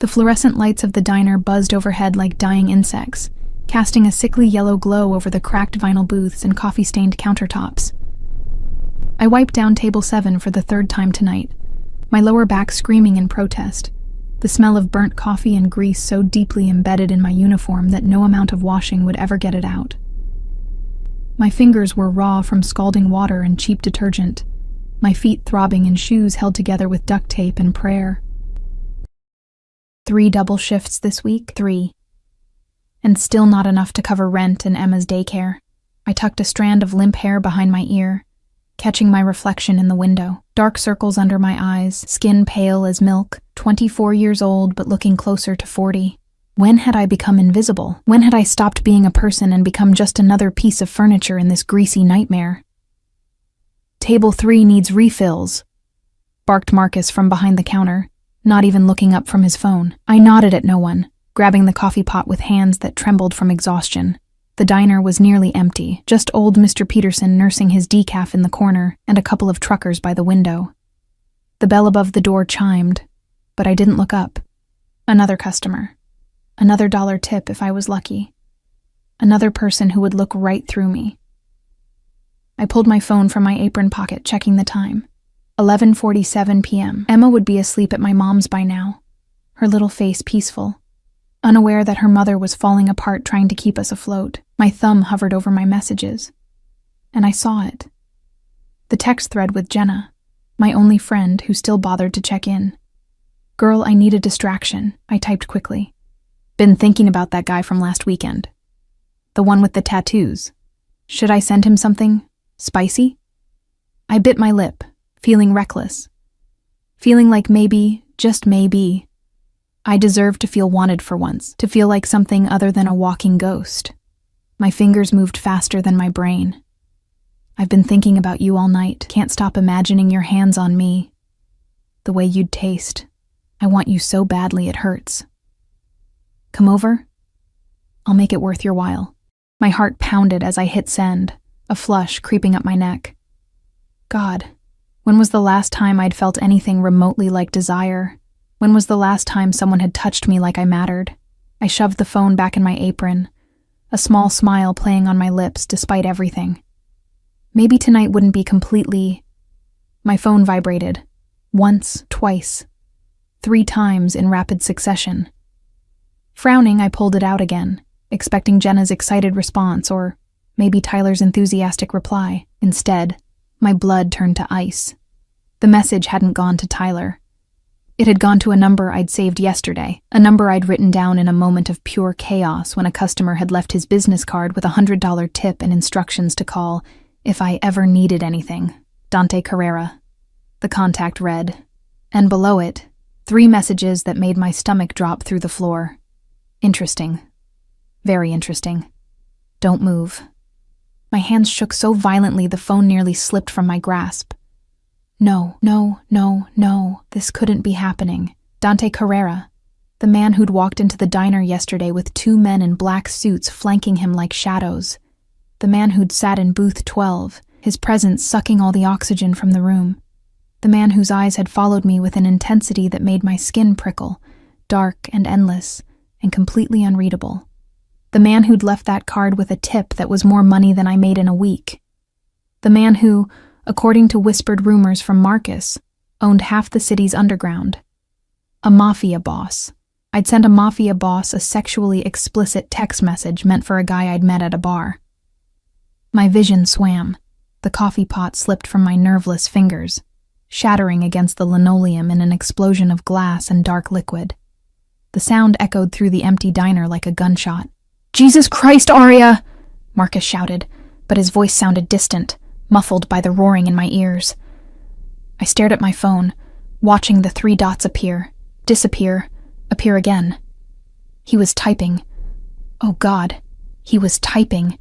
The fluorescent lights of the diner buzzed overhead like dying insects, casting a sickly yellow glow over the cracked vinyl booths and coffee-stained countertops. I wiped down table 7 for the third time tonight, my lower back screaming in protest, the smell of burnt coffee and grease so deeply embedded in my uniform that no amount of washing would ever get it out. My fingers were raw from scalding water and cheap detergent, my feet throbbing in shoes held together with duct tape and prayer. 3 double shifts this week, 3. And still not enough to cover rent and Emma's daycare. I tucked a strand of limp hair behind my ear, catching my reflection in the window. Dark circles under my eyes, skin pale as milk, 24 years old but looking closer to 40. When had I become invisible? When had I stopped being a person and become just another piece of furniture in this greasy nightmare? Table 3 needs refills, barked Marcus from behind the counter, not even looking up from his phone. I nodded at no one, grabbing the coffee pot with hands that trembled from exhaustion. The diner was nearly empty, just old Mr. Peterson nursing his decaf in the corner and a couple of truckers by the window. The bell above the door chimed, but I didn't look up. Another customer. Another $1 tip if I was lucky. Another person who would look right through me. I pulled my phone from my apron pocket, checking the time. 11:47 p.m. Emma would be asleep at my mom's by now, her little face peaceful, unaware that her mother was falling apart trying to keep us afloat. My thumb hovered over my messages, and I saw it. The text thread with Jenna, my only friend who still bothered to check in. "Girl, I need a distraction," I typed quickly. "Been thinking about that guy from last weekend. The one with the tattoos. Should I send him something spicy?" I bit my lip, feeling reckless. Feeling like maybe, just maybe, I deserved to feel wanted for once, to feel like something other than a walking ghost. My fingers moved faster than my brain. "I've been thinking about you all night. Can't stop imagining your hands on me. The way you'd taste. I want you so badly it hurts. Come over? I'll make it worth your while." My heart pounded as I hit send, a flush creeping up my neck. God, when was the last time I'd felt anything remotely like desire? When was the last time someone had touched me like I mattered? I shoved the phone back in my apron, a small smile playing on my lips despite everything. Maybe tonight wouldn't be completely... My phone vibrated. Once, twice, 3 times in rapid succession. Frowning, I pulled it out again, expecting Jenna's excited response or maybe Tyler's enthusiastic reply. Instead, my blood turned to ice. The message hadn't gone to Tyler. It had gone to a number I'd saved yesterday, a number I'd written down in a moment of pure chaos when a customer had left his business card with a $100 tip and instructions to call if I ever needed anything. Dante Carrera. The contact read, and below it, 3 messages that made my stomach drop through the floor. Interesting. Very interesting. Don't move. My hands shook so violently the phone nearly slipped from my grasp. No, this couldn't be happening. Dante Carrera, the man who'd walked into the diner yesterday with 2 men in black suits flanking him like shadows. The man who'd sat in booth 12, his presence sucking all the oxygen from the room. The man whose eyes had followed me with an intensity that made my skin prickle, dark and endless, and completely unreadable. The man who'd left that card with a tip that was more money than I made in a week. The man who, according to whispered rumors from Marcus, owned half the city's underground. A mafia boss. I'd sent a mafia boss a sexually explicit text message meant for a guy I'd met at a bar. My vision swam. The coffee pot slipped from my nerveless fingers, shattering against the linoleum in an explosion of glass and dark liquid. The sound echoed through the empty diner like a gunshot. "Jesus Christ, Arya!" Marcus shouted, but his voice sounded distant, muffled by the roaring in my ears. I stared at my phone, watching the 3 dots appear, disappear, appear again. He was typing. Oh God, he was typing.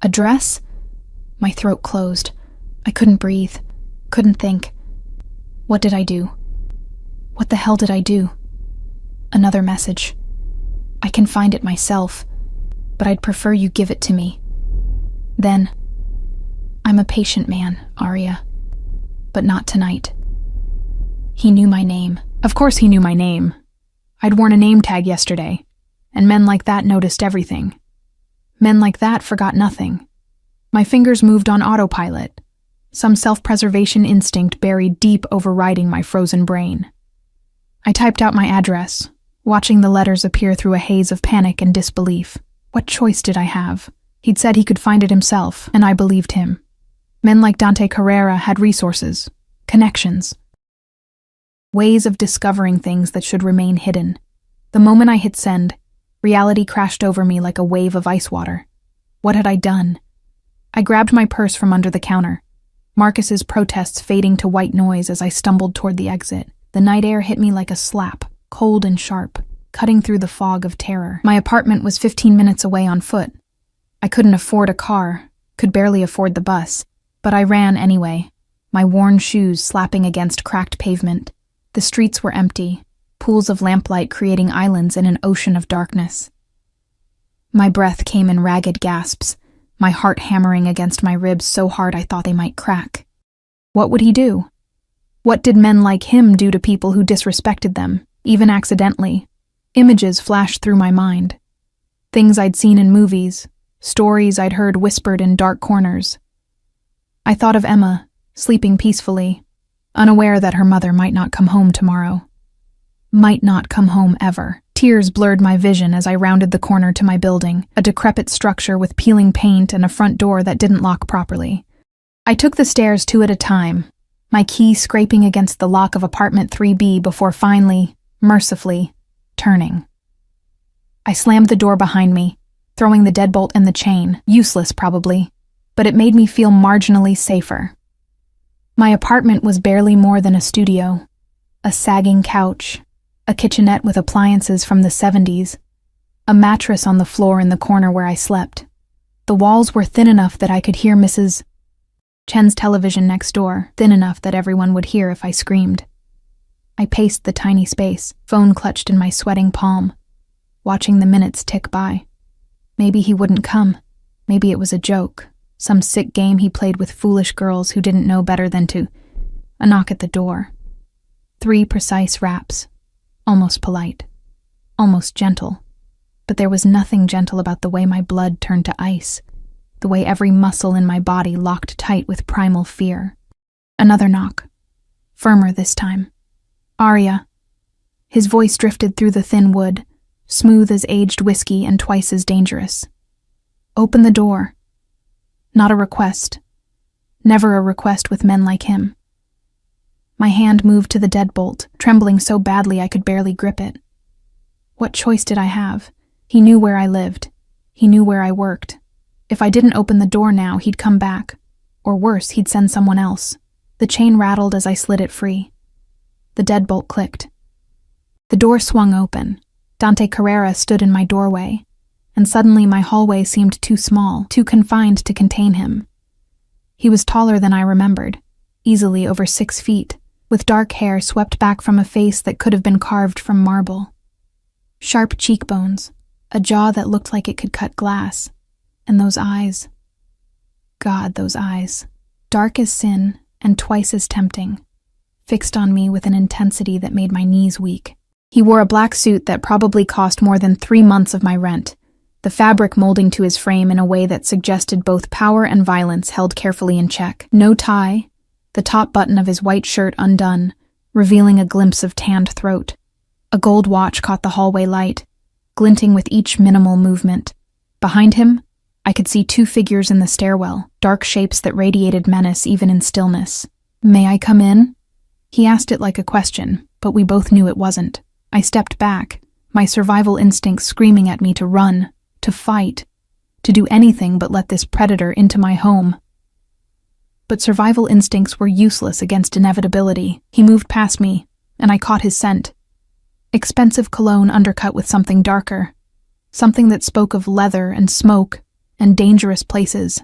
Address? My throat closed. I couldn't breathe, couldn't think. What did I do? What the hell did I do? Another message. I can find it myself, but I'd prefer you give it to me. Then, I'm a patient man, Arya, but not tonight. He knew my name. Of course he knew my name. I'd worn a name tag yesterday, and men like that noticed everything. Men like that forgot nothing. My fingers moved on autopilot, some self-preservation instinct buried deep overriding my frozen brain. I typed out my address, watching the letters appear through a haze of panic and disbelief. What choice did I have? He'd said he could find it himself, and I believed him. Men like Dante Carrera had resources, connections, ways of discovering things that should remain hidden. The moment I hit send, reality crashed over me like a wave of ice water. What had I done? I grabbed my purse from under the counter, Marcus's protests fading to white noise as I stumbled toward the exit. The night air hit me like a slap, cold and sharp, cutting through the fog of terror. My apartment was 15 minutes away on foot. I couldn't afford a car, could barely afford the bus, but I ran anyway, my worn shoes slapping against cracked pavement. The streets were empty, pools of lamplight creating islands in an ocean of darkness. My breath came in ragged gasps, my heart hammering against my ribs so hard I thought they might crack. What would he do? What did men like him do to people who disrespected them, even accidentally? Images flashed through my mind. Things I'd seen in movies, stories I'd heard whispered in dark corners. I thought of Emma, sleeping peacefully, unaware that her mother might not come home tomorrow. Might not come home ever. Tears blurred my vision as I rounded the corner to my building, a decrepit structure with peeling paint and a front door that didn't lock properly. I took the stairs 2 at a time, my key scraping against the lock of apartment 3B before finally, mercifully, turning. I slammed the door behind me, throwing the deadbolt and the chain, useless probably, but it made me feel marginally safer. My apartment was barely more than a studio, a sagging couch, a kitchenette with appliances from the 70s, a mattress on the floor in the corner where I slept. The walls were thin enough that I could hear Mrs. Chen's television next door, thin enough that everyone would hear if I screamed. I paced the tiny space, phone clutched in my sweating palm, watching the minutes tick by. Maybe he wouldn't come. Maybe it was a joke, some sick game he played with foolish girls who didn't know better than to. A knock at the door. 3 precise raps. Almost polite, almost gentle, but there was nothing gentle about the way my blood turned to ice, the way every muscle in my body locked tight with primal fear. Another knock, firmer this time. Arya. His voice drifted through the thin wood, smooth as aged whiskey and twice as dangerous. Open the door. Not a request. Never a request with men like him. My hand moved to the deadbolt, trembling so badly I could barely grip it. What choice did I have? He knew where I lived. He knew where I worked. If I didn't open the door now, he'd come back. Or worse, he'd send someone else. The chain rattled as I slid it free. The deadbolt clicked. The door swung open. Dante Carrera stood in my doorway, and suddenly my hallway seemed too small, too confined to contain him. He was taller than I remembered, easily over 6 feet. With dark hair swept back from a face that could have been carved from marble. Sharp cheekbones, a jaw that looked like it could cut glass, and those eyes. God, those eyes. Dark as sin and twice as tempting, fixed on me with an intensity that made my knees weak. He wore a black suit that probably cost more than 3 months of my rent, the fabric molding to his frame in a way that suggested both power and violence held carefully in check. No tie, the top button of his white shirt undone, revealing a glimpse of tanned throat. A gold watch caught the hallway light, glinting with each minimal movement. Behind him, I could see 2 figures in the stairwell, dark shapes that radiated menace even in stillness. "May I come in?" He asked it like a question, but we both knew it wasn't. I stepped back, my survival instincts screaming at me to run, to fight, to do anything but let this predator into my home. But survival instincts were useless against inevitability. He moved past me, and I caught his scent. Expensive cologne undercut with something darker, something that spoke of leather and smoke and dangerous places.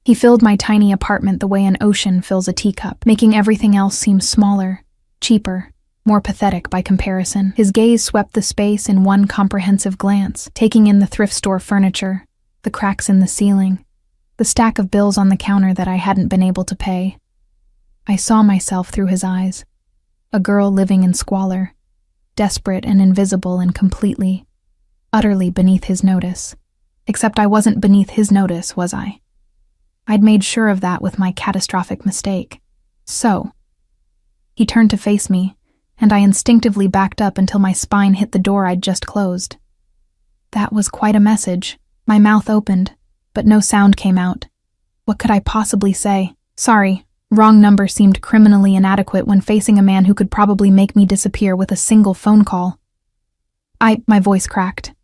He filled my tiny apartment the way an ocean fills a teacup, making everything else seem smaller, cheaper, more pathetic by comparison. His gaze swept the space in one comprehensive glance, taking in the thrift store furniture, the cracks in the ceiling, the stack of bills on the counter that I hadn't been able to pay. I saw myself through his eyes, a girl living in squalor, desperate and invisible and completely, utterly beneath his notice. Except I wasn't beneath his notice, was I? I'd made sure of that with my catastrophic mistake. So, he turned to face me, and I instinctively backed up until my spine hit the door I'd just closed. That was quite a message. My mouth opened, but no sound came out. What could I possibly say? Sorry, wrong number seemed criminally inadequate when facing a man who could probably make me disappear with a single phone call. My voice cracked.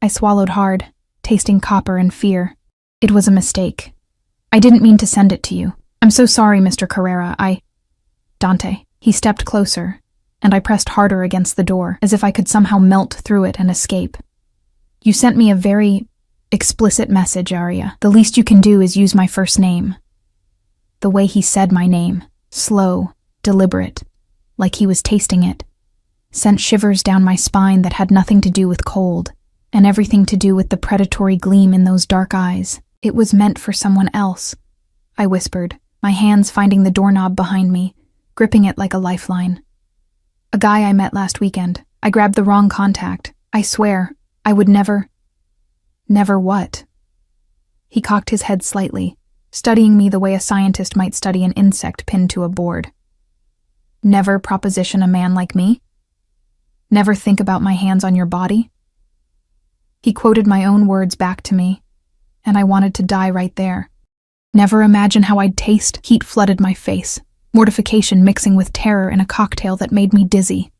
I swallowed hard, tasting copper and fear. It was a mistake. I didn't mean to send it to you. I'm so sorry, Mr. Carrera. Dante. He stepped closer, and I pressed harder against the door, as if I could somehow melt through it and escape. You sent me a very explicit message, Arya. The least you can do is use my first name. The way he said my name, slow, deliberate, like he was tasting it, sent shivers down my spine that had nothing to do with cold, and everything to do with the predatory gleam in those dark eyes. It was meant for someone else, I whispered, my hands finding the doorknob behind me, gripping it like a lifeline. A guy I met last weekend. I grabbed the wrong contact. I swear, I would never... Never what? He cocked his head slightly, studying me the way a scientist might study an insect pinned to a board. Never proposition a man like me? Never think about my hands on your body? He quoted my own words back to me, and I wanted to die right there. Never imagine how I'd taste. Heat flooded my face, mortification mixing with terror in a cocktail that made me dizzy.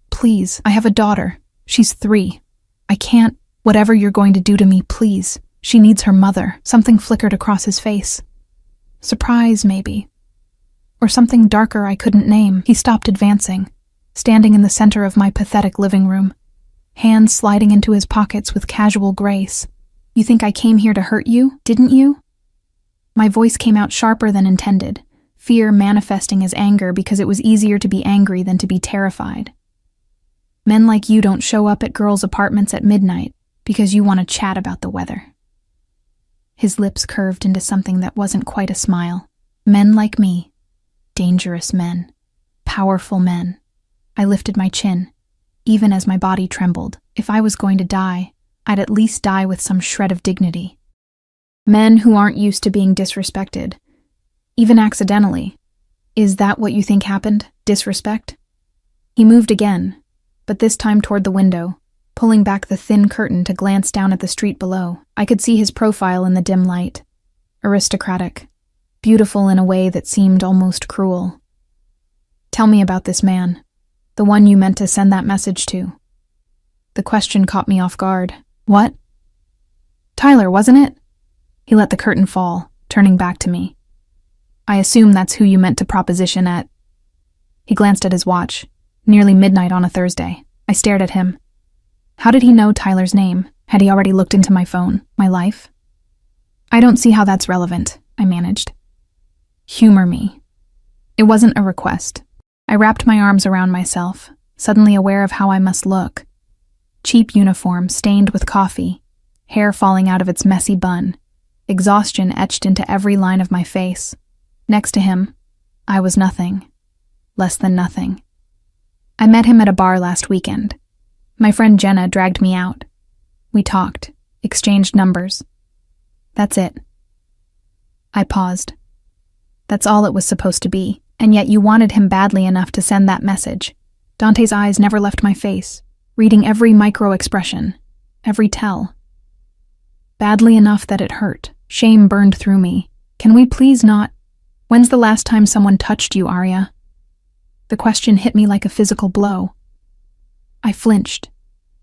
Please, I have a daughter. She's 3. I can't. Whatever you're going to do to me, please. She needs her mother. Something flickered across his face. Surprise, maybe. Or something darker I couldn't name. He stopped advancing, standing in the center of my pathetic living room, hands sliding into his pockets with casual grace. You think I came here to hurt you, didn't you? My voice came out sharper than intended, fear manifesting as anger because it was easier to be angry than to be terrified. Men like you don't show up at girls' apartments at midnight because you want to chat about the weather. His lips curved into something that wasn't quite a smile. Men like me. Dangerous men. Powerful men. I lifted my chin, even as my body trembled. If I was going to die, I'd at least die with some shred of dignity. Men who aren't used to being disrespected, even accidentally. Is that what you think happened? Disrespect? He moved again, but this time toward the window, pulling back the thin curtain to glance down at the street below. I could see his profile in the dim light. Aristocratic, beautiful in a way that seemed almost cruel. Tell me about this man, the one you meant to send that message to. The question caught me off guard. What? Tyler, wasn't it? He let the curtain fall, turning back to me. I assume that's who you meant to proposition at... He glanced at his watch. Nearly midnight on a Thursday. I stared at him. How did he know Tyler's name? Had he already looked into my phone, my life? I don't see how that's relevant, I managed. Humor me. It wasn't a request. I wrapped my arms around myself, suddenly aware of how I must look. Cheap uniform stained with coffee, hair falling out of its messy bun, exhaustion etched into every line of my face. Next to him, I was nothing. Less than nothing. I met him at a bar last weekend. My friend Jenna dragged me out. We talked, exchanged numbers. That's it. I paused. That's all it was supposed to be, and yet you wanted him badly enough to send that message. Dante's eyes never left my face, reading every micro-expression, every tell. Badly enough that it hurt. Shame burned through me. Can we please not? When's the last time someone touched you, Arya? The question hit me like a physical blow. I flinched,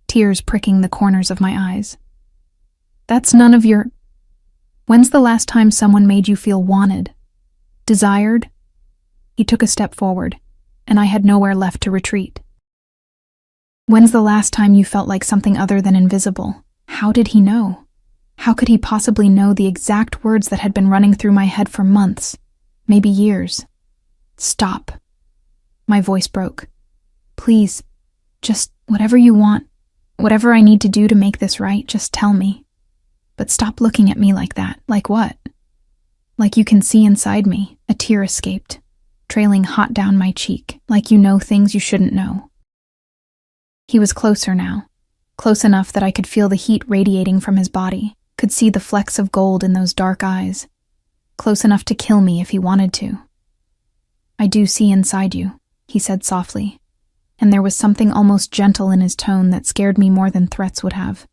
tears pricking the corners of my eyes. That's none of your... When's the last time someone made you feel wanted? Desired? He took a step forward, and I had nowhere left to retreat. When's the last time you felt like something other than invisible? How did he know? How could he possibly know the exact words that had been running through my head for months, maybe years? Stop. My voice broke. Please, just whatever you want, whatever I need to do to make this right, just tell me. But stop looking at me like that. Like what? Like you can see inside me. A tear escaped, trailing hot down my cheek, like you know things you shouldn't know. He was closer now, close enough that I could feel the heat radiating from his body, could see the flecks of gold in those dark eyes, close enough to kill me if he wanted to. "I do see inside you," he said softly, and there was something almost gentle in his tone that scared me more than threats would have.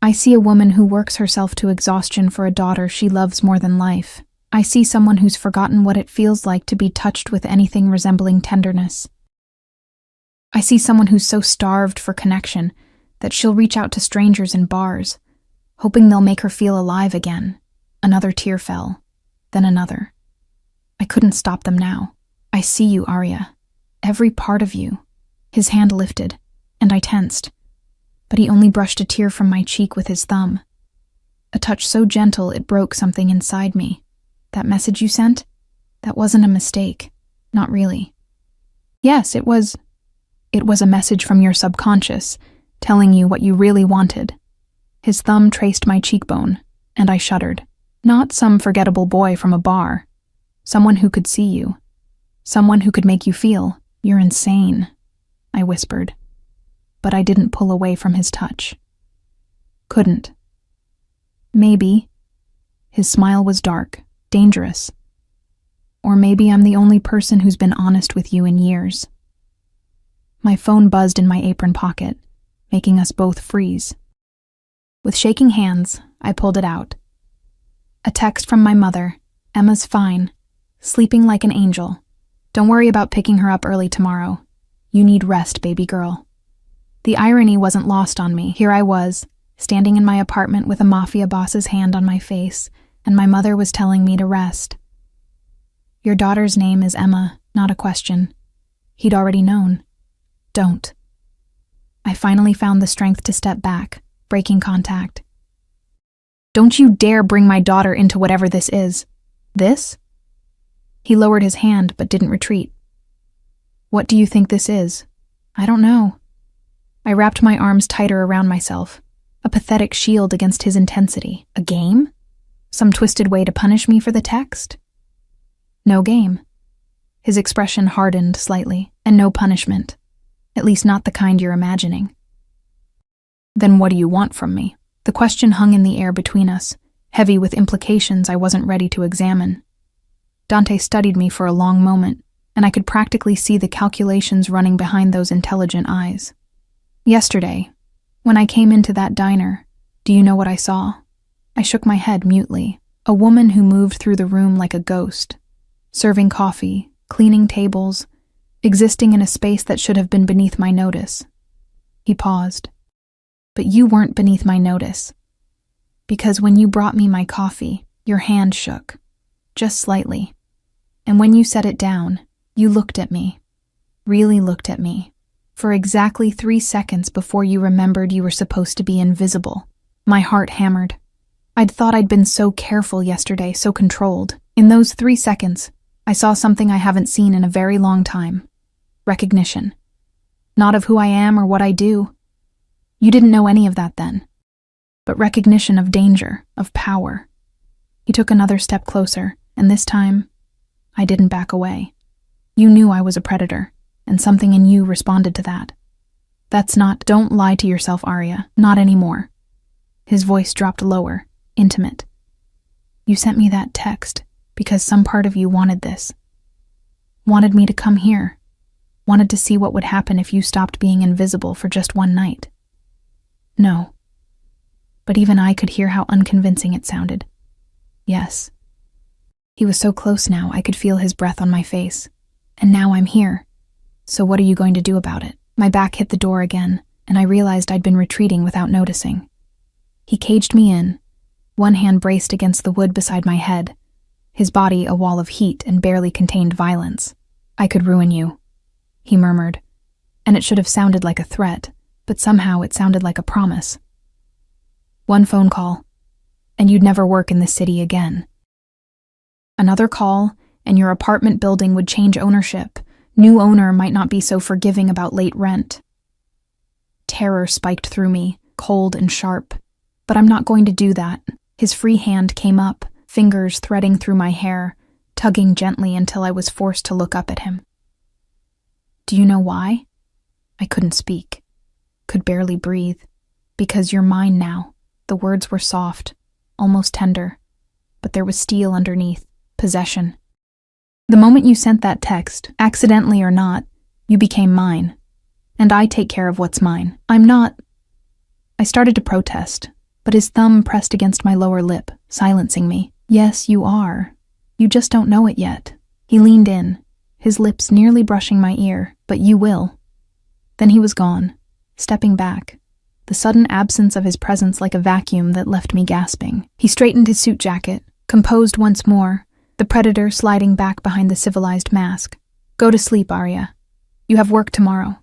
"I see a woman who works herself to exhaustion for a daughter she loves more than life. I see someone who's forgotten what it feels like to be touched with anything resembling tenderness. I see someone who's so starved for connection that she'll reach out to strangers in bars, hoping they'll make her feel alive again." Another tear fell, then another. I couldn't stop them now. "I see you, Arya. Every part of you." His hand lifted, and I tensed, but he only brushed a tear from my cheek with his thumb. A touch so gentle it broke something inside me. "That message you sent? That wasn't a mistake. Not really." "Yes, it was. It was a message from your subconscious, telling you what you really wanted." His thumb traced my cheekbone, and I shuddered. "Not some forgettable boy from a bar. Someone who could see you. Someone who could make you feel, you're insane," I whispered. But I didn't pull away from his touch. Couldn't. "Maybe." His smile was dark, dangerous. "Or maybe I'm the only person who's been honest with you in years." My phone buzzed in my apron pocket, making us both freeze. With shaking hands, I pulled it out. A text from my mother. "Emma's fine. Sleeping like an angel. Don't worry about picking her up early tomorrow. You need rest, baby girl." The irony wasn't lost on me. Here I was, standing in my apartment with a Mafia boss's hand on my face, and my mother was telling me to rest. "Your daughter's name is Emma, not a question." He'd already known. "Don't." I finally found the strength to step back, breaking contact. "Don't you dare bring my daughter into whatever this is." "This?" He lowered his hand but didn't retreat. "What do you think this is?" "I don't know." I wrapped my arms tighter around myself, a pathetic shield against his intensity. "A game? Some twisted way to punish me for the text?" "No game." His expression hardened slightly. "And no punishment. At least not the kind you're imagining." "Then what do you want from me?" The question hung in the air between us, heavy with implications I wasn't ready to examine. Dante studied me for a long moment, and I could practically see the calculations running behind those intelligent eyes. "Yesterday, when I came into that diner, do you know what I saw?" I shook my head mutely. A woman who moved through the room like a ghost, serving coffee, cleaning tables, existing in a space that should have been beneath my notice. He paused. "But you weren't beneath my notice. Because when you brought me my coffee, your hand shook, just slightly. And when you set it down, you looked at me, really looked at me, for exactly 3 seconds before you remembered you were supposed to be invisible." My heart hammered. I'd thought I'd been so careful yesterday, so controlled. In those 3 seconds, I saw something I haven't seen in a very long time. Recognition. Not of who I am or what I do. You didn't know any of that then. But recognition of danger, of power. He took another step closer, and this time, I didn't back away. "You knew I was a predator, and something in you responded to that. That's not— Don't lie to yourself, Arya. Not anymore." His voice dropped lower, intimate. "You sent me that text because some part of you wanted this. Wanted me to come here. Wanted to see what would happen if you stopped being invisible for just one night." "No." But even I could hear how unconvincing it sounded. "Yes." He was so close now I could feel his breath on my face. "And now I'm here. So what are you going to do about it?" My back hit the door again, and I realized I'd been retreating without noticing. He caged me in, one hand braced against the wood beside my head, his body a wall of heat and barely contained violence. "I could ruin you," he murmured, and it should have sounded like a threat, but somehow it sounded like a promise. "One phone call, and you'd never work in this city again. Another call, and your apartment building would change ownership. New owner might not be so forgiving about late rent." Terror spiked through me, cold and sharp. "But I'm not going to do that." His free hand came up, fingers threading through my hair, tugging gently until I was forced to look up at him. "Do you know why?" I couldn't speak. could barely breathe. Because you're mine now. The words were soft, almost tender, but there was steel underneath, possession. The moment you sent that text, accidentally or not, you became mine. And I take care of what's mine. I'm not... I started to protest, but his thumb pressed against my lower lip, silencing me. Yes, you are. You just don't know it yet. He leaned in, his lips nearly brushing my ear, but you will. Then he was gone, stepping back, the sudden absence of his presence like a vacuum that left me gasping. He straightened his suit jacket, composed once more, the predator sliding back behind the civilized mask. Go to sleep, Arya. You have work tomorrow.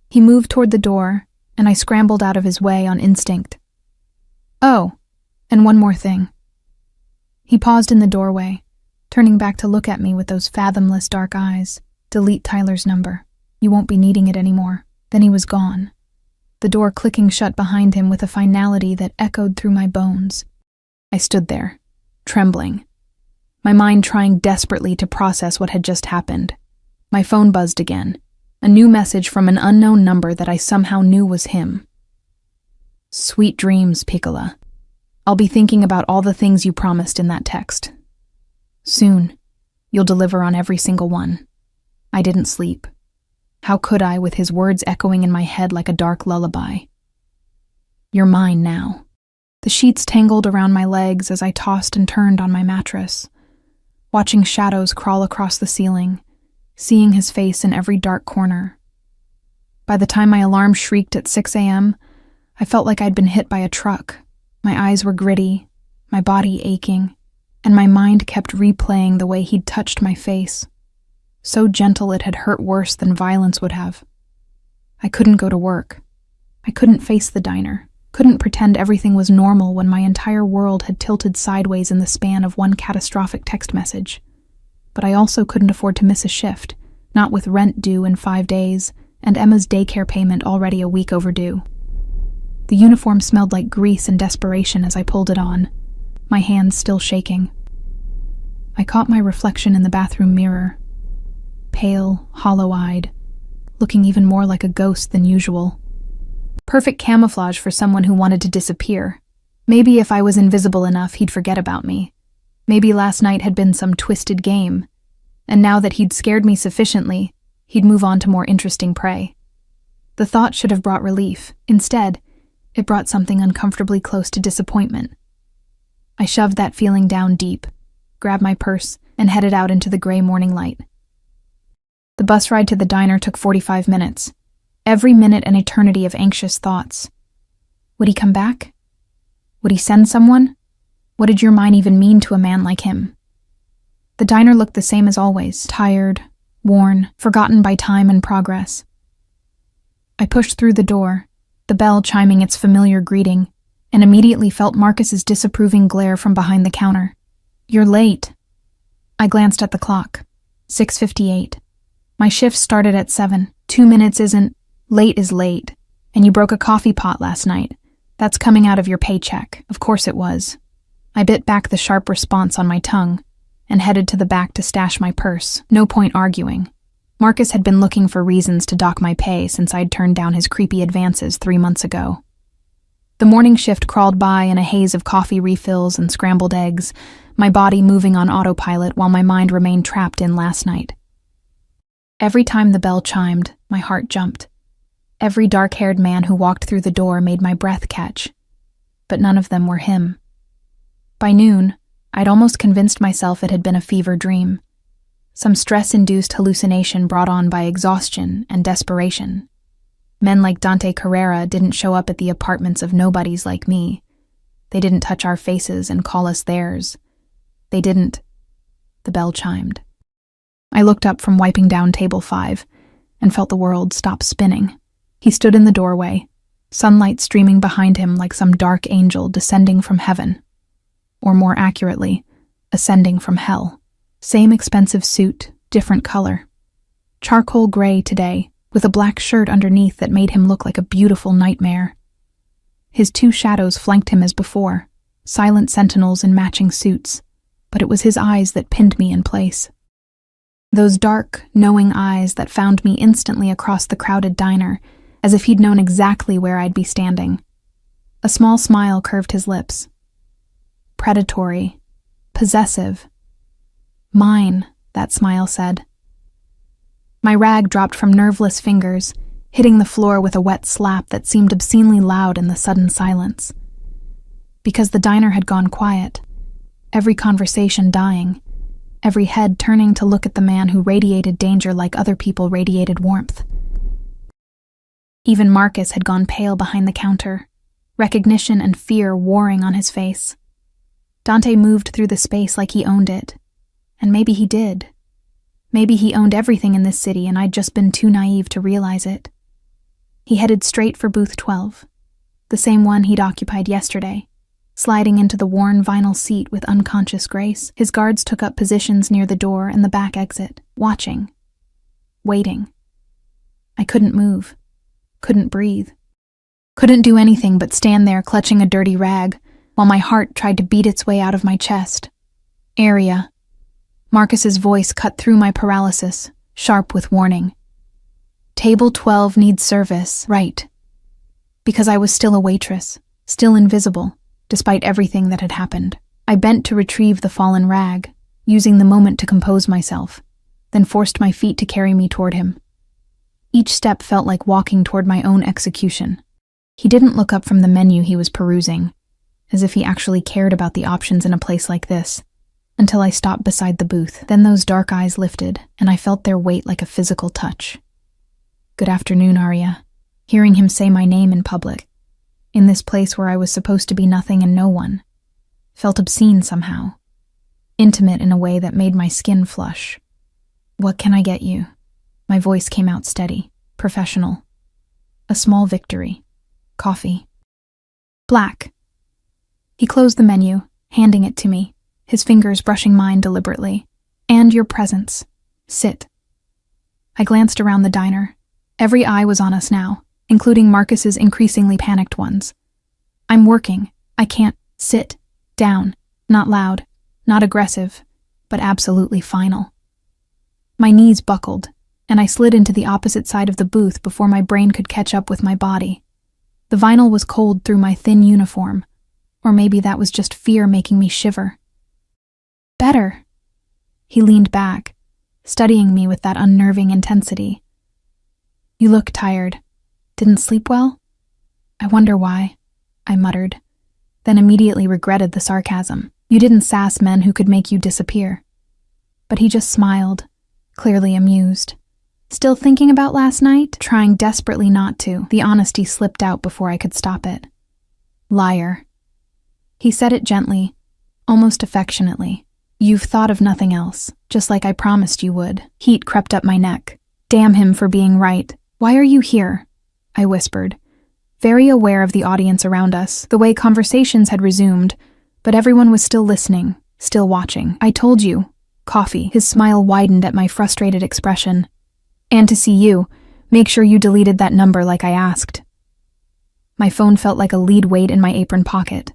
He moved toward the door, and I scrambled out of his way on instinct. Oh, and one more thing. He paused in the doorway, turning back to look at me with those fathomless dark eyes. Delete Tyler's number. You won't be needing it anymore. Then he was gone, the door clicking shut behind him with a finality that echoed through my bones. I stood there, trembling, my mind trying desperately to process what had just happened. My phone buzzed again, a new message from an unknown number that I somehow knew was him. Sweet dreams, Piccola. I'll be thinking about all the things you promised in that text. Soon, you'll deliver on every single one. I didn't sleep. How could I, with his words echoing in my head like a dark lullaby? You're mine now. The sheets tangled around my legs as I tossed and turned on my mattress, watching shadows crawl across the ceiling, seeing his face in every dark corner. By the time my alarm shrieked at 6 a.m., I felt like I'd been hit by a truck. My eyes were gritty, my body aching, and my mind kept replaying the way he'd touched my face. So gentle it had hurt worse than violence would have. I couldn't go to work. I couldn't face the diner, couldn't pretend everything was normal when my entire world had tilted sideways in the span of one catastrophic text message. But I also couldn't afford to miss a shift, not with rent due in 5 days and Emma's daycare payment already a week overdue. The uniform smelled like grease and desperation as I pulled it on, my hands still shaking. I caught my reflection in the bathroom mirror, pale, hollow-eyed, looking even more like a ghost than usual. Perfect camouflage for someone who wanted to disappear. Maybe if I was invisible enough, he'd forget about me. Maybe last night had been some twisted game, and now that he'd scared me sufficiently, he'd move on to more interesting prey. The thought should have brought relief. Instead, it brought something uncomfortably close to disappointment. I shoved that feeling down deep, grabbed my purse, and headed out into the gray morning light. The bus ride to the diner took 45 minutes. Every minute an eternity of anxious thoughts. Would he come back? Would he send someone? What did your mind even mean to a man like him? The diner looked the same as always, tired, worn, forgotten by time and progress. I pushed through the door, the bell chiming its familiar greeting, and immediately felt Marcus's disapproving glare from behind the counter. You're late. I glanced at the clock. 6:58. My shift started at 7. 2 minutes isn't... Late is late. And you broke a coffee pot last night. That's coming out of your paycheck. Of course it was. I bit back the sharp response on my tongue and headed to the back to stash my purse. No point arguing. Marcus had been looking for reasons to dock my pay since I'd turned down his creepy advances 3 months ago. The morning shift crawled by in a haze of coffee refills and scrambled eggs, my body moving on autopilot while my mind remained trapped in last night. Every time the bell chimed, my heart jumped. Every dark-haired man who walked through the door made my breath catch. But none of them were him. By noon, I'd almost convinced myself it had been a fever dream. Some stress-induced hallucination brought on by exhaustion and desperation. Men like Dante Carrera didn't show up at the apartments of nobodies like me. They didn't touch our faces and call us theirs. They didn't. The bell chimed. I looked up from wiping down table 5 and felt the world stop spinning. He stood in the doorway, sunlight streaming behind him like some dark angel descending from heaven. Or more accurately, ascending from hell. Same expensive suit, different color. Charcoal gray today, with a black shirt underneath that made him look like a beautiful nightmare. His 2 shadows flanked him as before, silent sentinels in matching suits, but it was his eyes that pinned me in place. Those dark, knowing eyes that found me instantly across the crowded diner as if he'd known exactly where I'd be standing. A small smile curved his lips. Predatory. Possessive. Mine, that smile said. My rag dropped from nerveless fingers, hitting the floor with a wet slap that seemed obscenely loud in the sudden silence. Because the diner had gone quiet, every conversation dying, every head turning to look at the man who radiated danger like other people radiated warmth. Even Marcus had gone pale behind the counter, recognition and fear warring on his face. Dante moved through the space like he owned it. And maybe he did. Maybe he owned everything in this city and I'd just been too naive to realize it. He headed straight for booth 12, the same one he'd occupied yesterday. Sliding into the worn vinyl seat with unconscious grace, his guards took up positions near the door and the back exit, watching. Waiting. I couldn't move. Couldn't breathe. Couldn't do anything but stand there clutching a dirty rag, while my heart tried to beat its way out of my chest. Area. Marcus's voice cut through my paralysis, sharp with warning. Table 12 needs service, right. Because I was still a waitress, still invisible, despite everything that had happened. I bent to retrieve the fallen rag, using the moment to compose myself, then forced my feet to carry me toward him. Each step felt like walking toward my own execution. He didn't look up from the menu he was perusing, as if he actually cared about the options in a place like this, until I stopped beside the booth. Then those dark eyes lifted, and I felt their weight like a physical touch. Good afternoon, Arya. Hearing him say my name in public, in this place where I was supposed to be nothing and no one, felt obscene somehow, intimate in a way that made my skin flush. What can I get you? My voice came out steady, professional. A small victory. Coffee. Black. He closed the menu, handing it to me, his fingers brushing mine deliberately. And your presence. Sit. I glanced around the diner. Every eye was on us now, including Marcus's increasingly panicked ones. I'm working. I can't. Sit. Down. Not loud. Not aggressive. But absolutely final. My knees buckled, and I slid into the opposite side of the booth before my brain could catch up with my body. The vinyl was cold through my thin uniform, or maybe that was just fear making me shiver. Better. He leaned back, studying me with that unnerving intensity. You look tired. Didn't sleep well? I wonder why, I muttered, then immediately regretted the sarcasm. You didn't sass men who could make you disappear. But he just smiled, clearly amused. Still thinking about last night? Trying desperately not to. The honesty slipped out before I could stop it. Liar. He said it gently, almost affectionately. You've thought of nothing else, just like I promised you would. Heat crept up my neck. Damn him for being right. Why are you here? I whispered, very aware of the audience around us, the way conversations had resumed, but everyone was still listening, still watching. I told you. Coffee. His smile widened at my frustrated expression. And to see you, make sure you deleted that number like I asked. My phone felt like a lead weight in my apron pocket.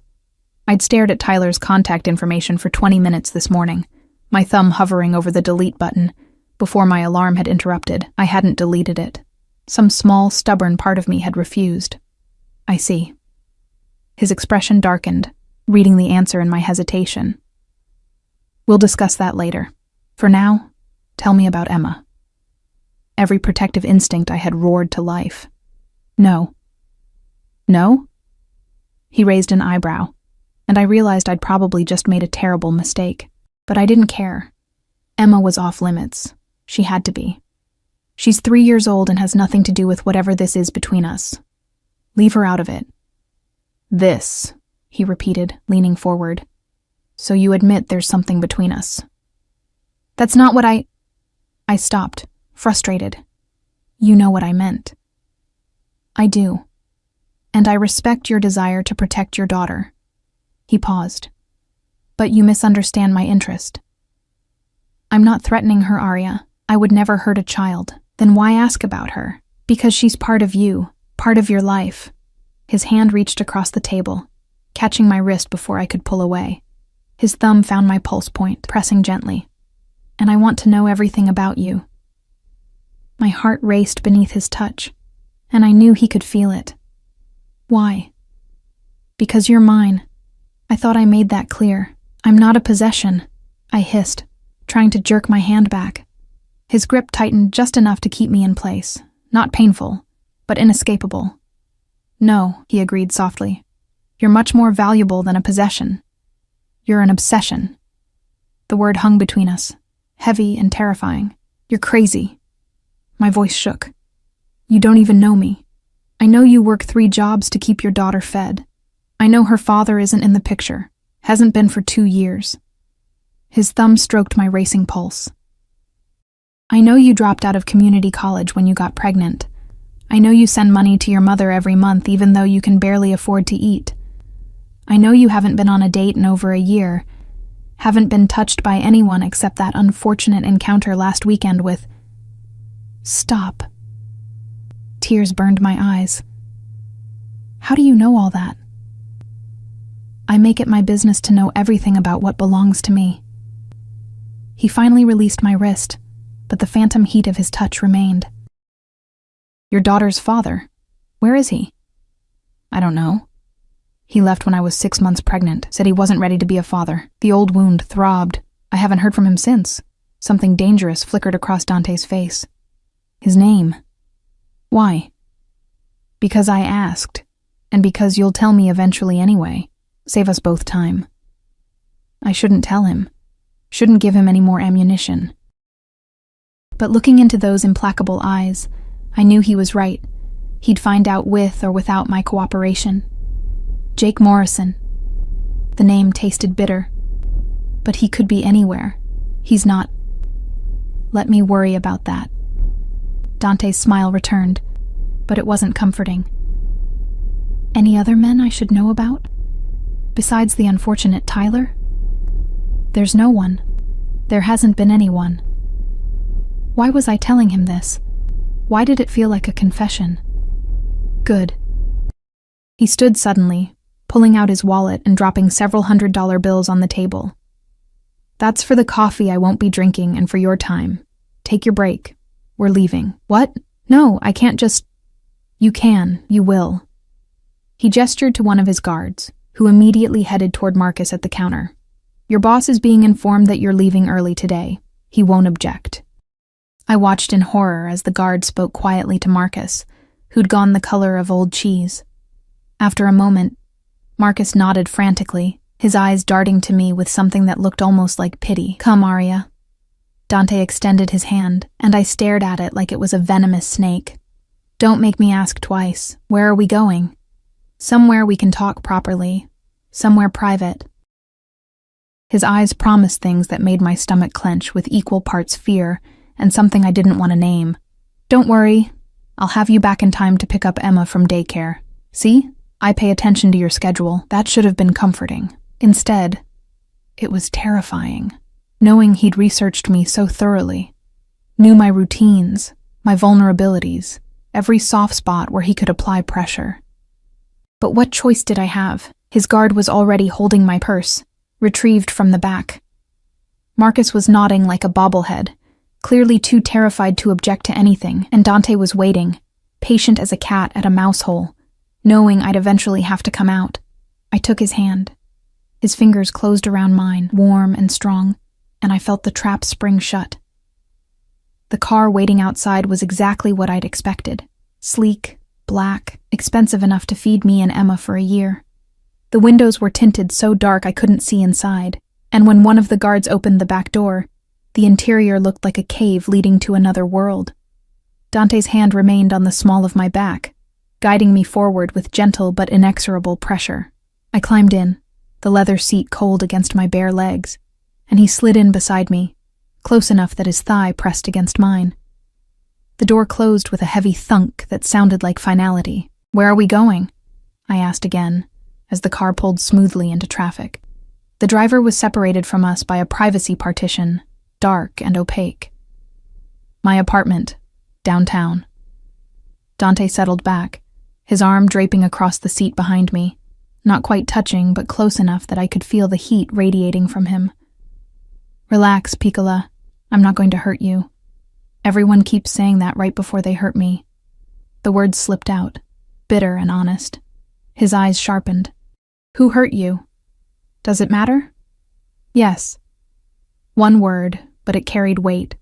I'd stared at Tyler's contact information for 20 minutes this morning, my thumb hovering over the delete button, before my alarm had interrupted. I hadn't deleted it. Some small, stubborn part of me had refused. I see. His expression darkened, reading the answer in my hesitation. We'll discuss that later. For now, tell me about Emma. Every protective instinct I had roared to life. No. No? He raised an eyebrow, and I realized I'd probably just made a terrible mistake. But I didn't care. Emma was off limits. She had to be. She's 3 years old and has nothing to do with whatever this is between us. Leave her out of it. This, he repeated, leaning forward. So you admit there's something between us. That's not what I stopped, frustrated. You know what I meant. I do. And I respect your desire to protect your daughter. He paused. But you misunderstand my interest. I'm not threatening her, Arya. I would never hurt a child. Then why ask about her? Because she's part of you, part of your life. His hand reached across the table, catching my wrist before I could pull away. His thumb found my pulse point, pressing gently. And I want to know everything about you. My heart raced beneath his touch, and I knew he could feel it. Why? Because you're mine. I thought I made that clear. I'm not a possession, I hissed, trying to jerk my hand back. His grip tightened just enough to keep me in place, not painful, but inescapable. No, he agreed softly. You're much more valuable than a possession. You're an obsession. The word hung between us, heavy and terrifying. You're crazy. My voice shook. You don't even know me. I know you work 3 jobs to keep your daughter fed. I know her father isn't in the picture, hasn't been for 2 years. His thumb stroked my racing pulse. I know you dropped out of community college when you got pregnant. I know you send money to your mother every month even though you can barely afford to eat. I know you haven't been on a date in over a year, haven't been touched by anyone except that unfortunate encounter last weekend with... Stop. Tears burned my eyes. How do you know all that? I make it my business to know everything about what belongs to me. He finally released my wrist, but the phantom heat of his touch remained. Your daughter's father. Where is he? I don't know. He left when I was 6 months pregnant, said he wasn't ready to be a father. The old wound throbbed. I haven't heard from him since. Something dangerous flickered across Dante's face. His name. Why? Because I asked, and because you'll tell me eventually anyway. Save us both time. I shouldn't tell him. Shouldn't give him any more ammunition. But looking into those implacable eyes, I knew he was right. He'd find out with or without my cooperation. Jake Morrison. The name tasted bitter. But he could be anywhere. He's not. Let me worry about that. Dante's smile returned, but it wasn't comforting. Any other men I should know about? Besides the unfortunate Tyler? There's no one. There hasn't been anyone. Why was I telling him this? Why did it feel like a confession? Good. He stood suddenly, pulling out his wallet and dropping several $100 bills on the table. That's for the coffee I won't be drinking and for your time. Take your break. We're leaving. What? No, I can't just... You can. You will. He gestured to one of his guards, who immediately headed toward Marcus at the counter. Your boss is being informed that you're leaving early today. He won't object. I watched in horror as the guard spoke quietly to Marcus, who'd gone the color of old cheese. After a moment, Marcus nodded frantically, his eyes darting to me with something that looked almost like pity. Come, Arya. Dante extended his hand, and I stared at it like it was a venomous snake. Don't make me ask twice. Where are we going? Somewhere we can talk properly. Somewhere private. His eyes promised things that made my stomach clench with equal parts fear and something I didn't want to name. Don't worry. I'll have you back in time to pick up Emma from daycare. See? I pay attention to your schedule. That should have been comforting. Instead, it was terrifying, knowing he'd researched me so thoroughly, knew my routines, my vulnerabilities, every soft spot where he could apply pressure. But what choice did I have? His guard was already holding my purse, retrieved from the back. Marcus was nodding like a bobblehead, clearly too terrified to object to anything, and Dante was waiting, patient as a cat at a mouse hole, knowing I'd eventually have to come out. I took his hand. His fingers closed around mine, warm and strong, and I felt the trap spring shut. The car waiting outside was exactly what I'd expected. Sleek, black, expensive enough to feed me and Emma for a year. The windows were tinted so dark I couldn't see inside, and when one of the guards opened the back door, the interior looked like a cave leading to another world. Dante's hand remained on the small of my back, guiding me forward with gentle but inexorable pressure. I climbed in, the leather seat cold against my bare legs, and he slid in beside me, close enough that his thigh pressed against mine. The door closed with a heavy thunk that sounded like finality. Where are we going? I asked again, as the car pulled smoothly into traffic. The driver was separated from us by a privacy partition, dark and opaque. My apartment, downtown. Dante settled back, his arm draping across the seat behind me, not quite touching but close enough that I could feel the heat radiating from him. Relax, Piccola. I'm not going to hurt you. Everyone keeps saying that right before they hurt me. The words slipped out, bitter and honest. His eyes sharpened. Who hurt you? Does it matter? Yes. One word, but it carried weight.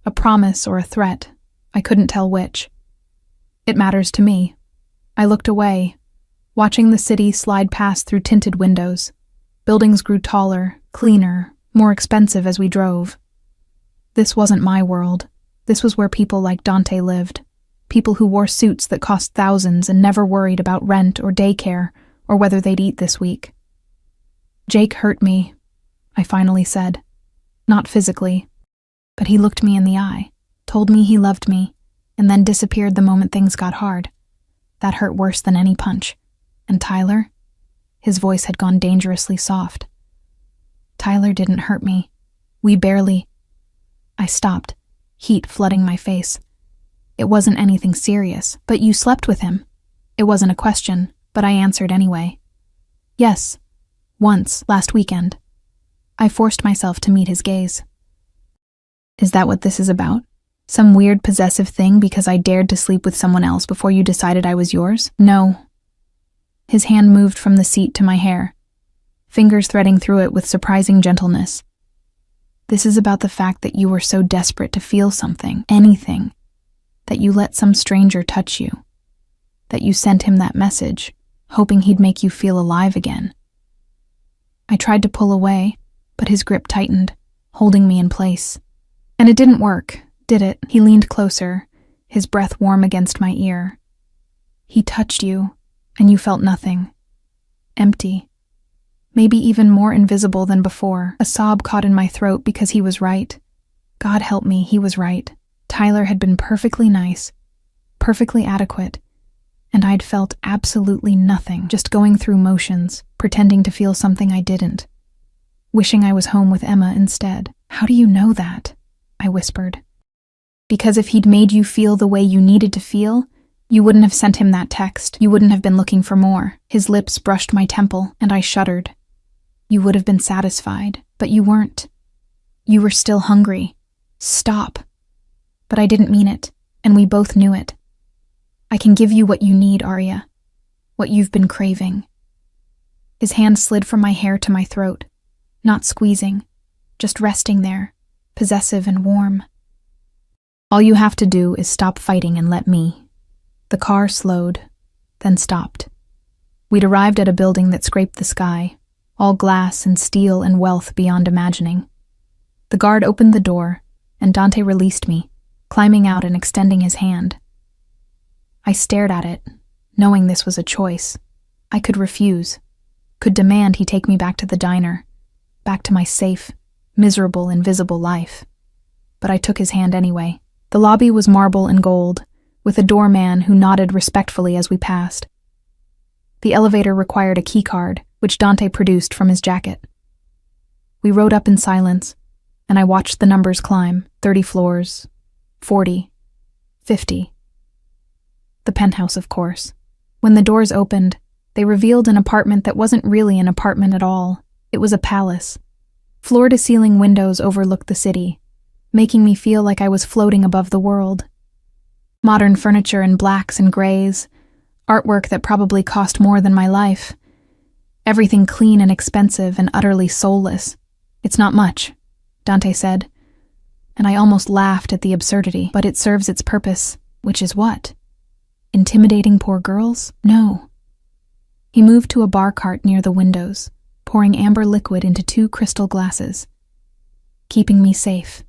A promise or a threat. I couldn't tell which. It matters to me. I looked away, watching the city slide past through tinted windows. Buildings grew taller, cleaner, more expensive as we drove. This wasn't my world. This was where people like Dante lived. People who wore suits that cost thousands and never worried about rent or daycare or whether they'd eat this week. Jake hurt me, I finally said. Not physically, but he looked me in the eye, told me he loved me, and then disappeared the moment things got hard. That hurt worse than any punch. And Tyler? His voice had gone dangerously soft. Tyler didn't hurt me. We barely... I stopped, heat flooding my face. It wasn't anything serious, but you slept with him. It wasn't a question, but I answered anyway. Yes, once, last weekend. I forced myself to meet his gaze. Is that what this is about? Some weird possessive thing because I dared to sleep with someone else before you decided I was yours? No. His hand moved from the seat to my hair, fingers threading through it with surprising gentleness. This is about the fact that you were so desperate to feel something, anything, that you let some stranger touch you, that you sent him that message, hoping he'd make you feel alive again. I tried to pull away, but his grip tightened, holding me in place. And it didn't work, did it? He leaned closer, his breath warm against my ear. He touched you, and you felt nothing. Empty. Maybe even more invisible than before. A sob caught in my throat because he was right. God help me, he was right. Tyler had been perfectly nice, perfectly adequate, and I'd felt absolutely nothing, just going through motions, pretending to feel something I didn't. Wishing I was home with Emma instead. How do you know that? I whispered. Because if he'd made you feel the way you needed to feel, you wouldn't have sent him that text. You wouldn't have been looking for more. His lips brushed my temple, and I shuddered. You would have been satisfied, but you weren't. You were still hungry. Stop. But I didn't mean it, and we both knew it. I can give you what you need, Arya. What you've been craving. His hand slid from my hair to my throat, not squeezing, just resting there, possessive and warm. All you have to do is stop fighting and let me. The car slowed, then stopped. We'd arrived at a building that scraped the sky, all glass and steel and wealth beyond imagining. The guard opened the door, and Dante released me, climbing out and extending his hand. I stared at it, knowing this was a choice. I could refuse, could demand he take me back to the diner, back to my safe, miserable, invisible life. But I took his hand anyway. The lobby was marble and gold, with a doorman who nodded respectfully as we passed. The elevator required a keycard, which Dante produced from his jacket. We rode up in silence, and I watched the numbers climb, 30 floors, 40, 50. The penthouse, of course. When the doors opened, they revealed an apartment that wasn't really an apartment at all. It was a palace. Floor-to-ceiling windows overlooked the city, making me feel like I was floating above the world. Modern furniture in blacks and grays, artwork that probably cost more than my life. Everything clean and expensive and utterly soulless. It's not much, Dante said, and I almost laughed at the absurdity, but it serves its purpose, which is what? Intimidating poor girls? No. He moved to a bar cart near the windows, pouring amber liquid into 2 crystal glasses. Keeping me safe.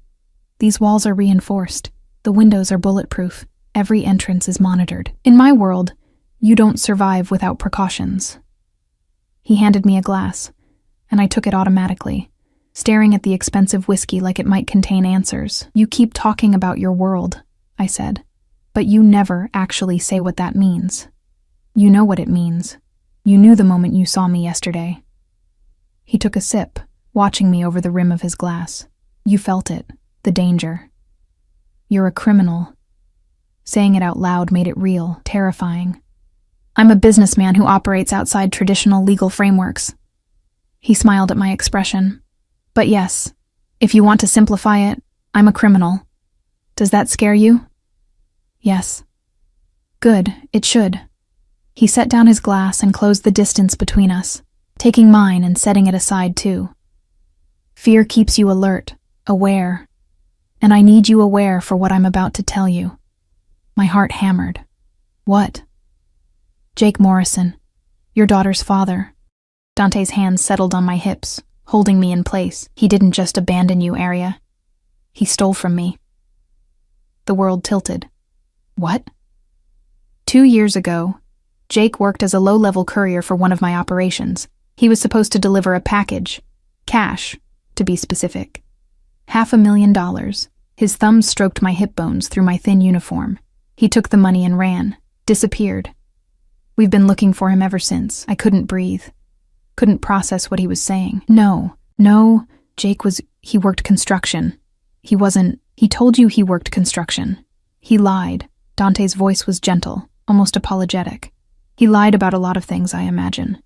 These walls are reinforced. The windows are bulletproof. Every entrance is monitored. In my world, you don't survive without precautions. He handed me a glass, and I took it automatically, staring at the expensive whiskey like it might contain answers. You keep talking about your world, I said, but you never actually say what that means. You know what it means. You knew the moment you saw me yesterday. He took a sip, watching me over the rim of his glass. You felt it, the danger. You're a criminal. Saying it out loud made it real, terrifying. I'm a businessman who operates outside traditional legal frameworks. He smiled at my expression. But yes, if you want to simplify it, I'm a criminal. Does that scare you? Yes. Good, it should. He set down his glass and closed the distance between us, taking mine and setting it aside too. Fear keeps you alert, aware, and I need you aware for what I'm about to tell you. My heart hammered. What? Jake Morrison, your daughter's father. Dante's hands settled on my hips, holding me in place. He didn't just abandon you, Arya. He stole from me. The world tilted. What? 2 years ago, Jake worked as a low-level courier for one of my operations. He was supposed to deliver a package. Cash, to be specific. $500,000. His thumbs stroked my hip bones through my thin uniform. He took the money and ran. Disappeared. We've been looking for him ever since. I couldn't breathe. Couldn't process what he was saying. No, Jake he worked construction. He told you he worked construction. He lied. Dante's voice was gentle, almost apologetic. He lied about a lot of things, I imagine,